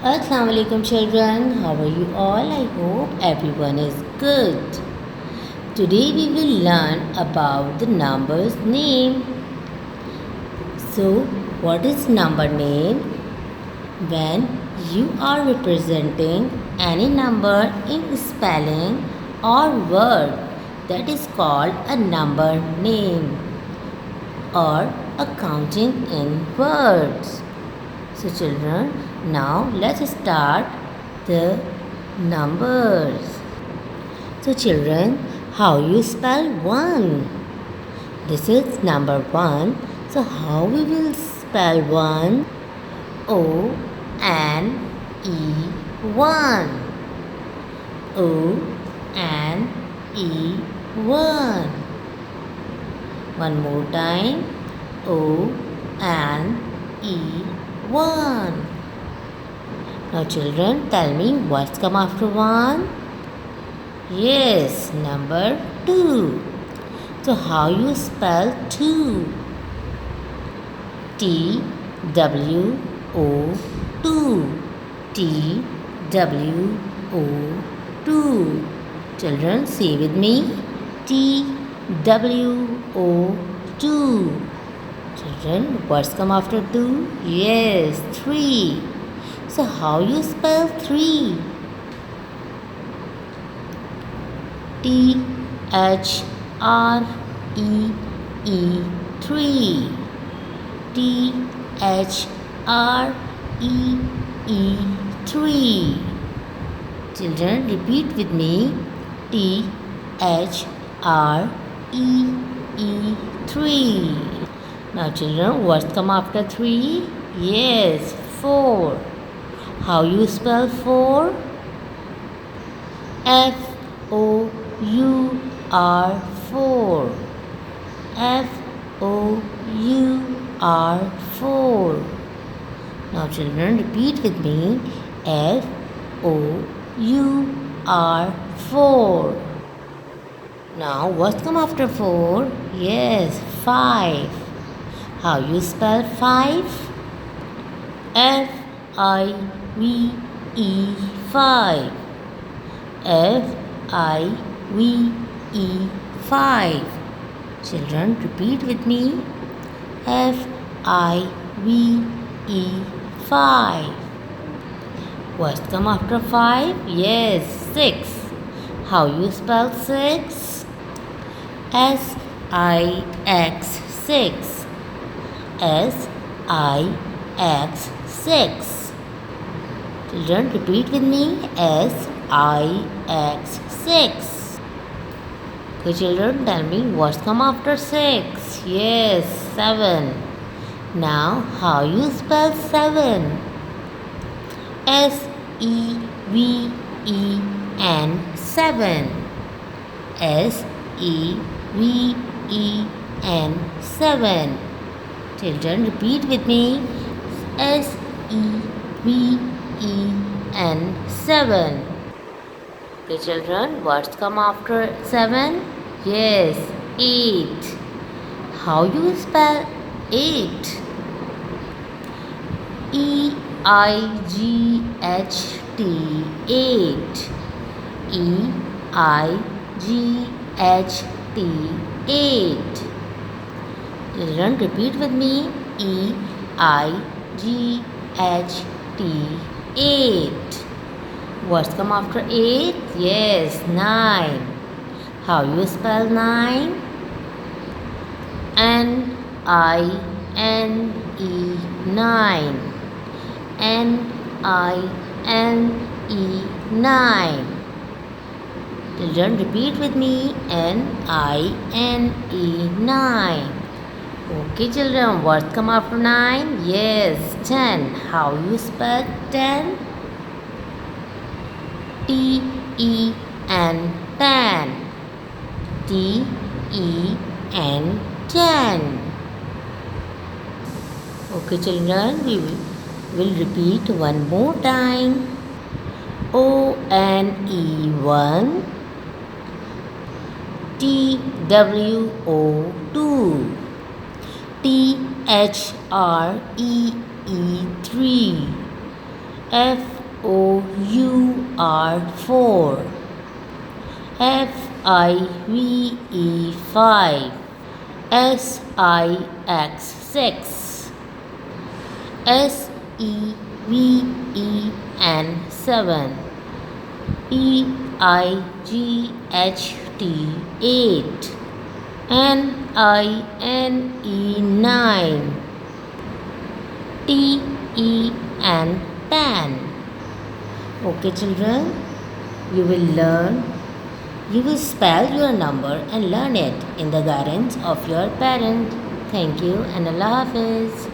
Assalamu alaikum children, how are you all? I hope everyone is good. Today we will learn about the numbers name. So what is number name? When you are representing any number in spelling or word, that is called a number name or a counting in words. So children, now let's start the numbers. So children, how you spell 1? This is number 1. So how we will spell 1? O-N-E 1. O-N-E 1. One more time. O-N-E 1. Now children, tell me what's come after 1? Yes, number 2. So how you spell 2? T-W-O-2. T-W-O-2. Children, say with me. T-W-O-2. Children, what's come after 2? Yes, 3. So how you spell 3? T-H-R-E-E 3. T-H-R-E-E 3. Children, repeat with me. T-H-R-E-E 3. Now children, what's come after 3? Yes, 4. How you spell 4? F-O-U-R 4. F-O-U-R 4. Now children, repeat with me. F-O-U-R 4. Now what's come after 4? Yes, 5. How you spell 5? F-I-V-E 5. F-I-V-E 5. Children, repeat with me. F-I-V-E 5. What's come after 5? Yes, 6. How you spell 6? S-I-X 6. S-I-X 6. Children, repeat with me. S-I-X 6. Okay children, tell me what's come after 6? Yes, 7. Now how you spell 7? S-E-V-E-N 7. S-E-V-E-N 7. Children, repeat with me. S-E-V-E-N 7. Okay children, what's come after 7? Yes, 8. How you spell 8? E-I-G-H-T 8. E-I-G-H-T 8. Children, repeat with me. E-I-G-H-T 8. What's come after 8? Yes, 9. How you spell 9? N-I-N-E 9. N-I-N-E 9. Children, repeat with me. N-I-N-E 9. Okay children, what's come after 9? Yes, 10. How you spell 10? T-E-N 10. T-E-N 10. Okay children, we will repeat one more time. O-N-E 1. T-W-O 2. T-H-R-E-E 3. F 4, FIVE 5, SIX 6, SEVEN 7, EIGHT 8, NINE 9, TEN 10. Okay children, you will spell your number and learn it in the guidance of your parent. Thank you and Allah Hafiz.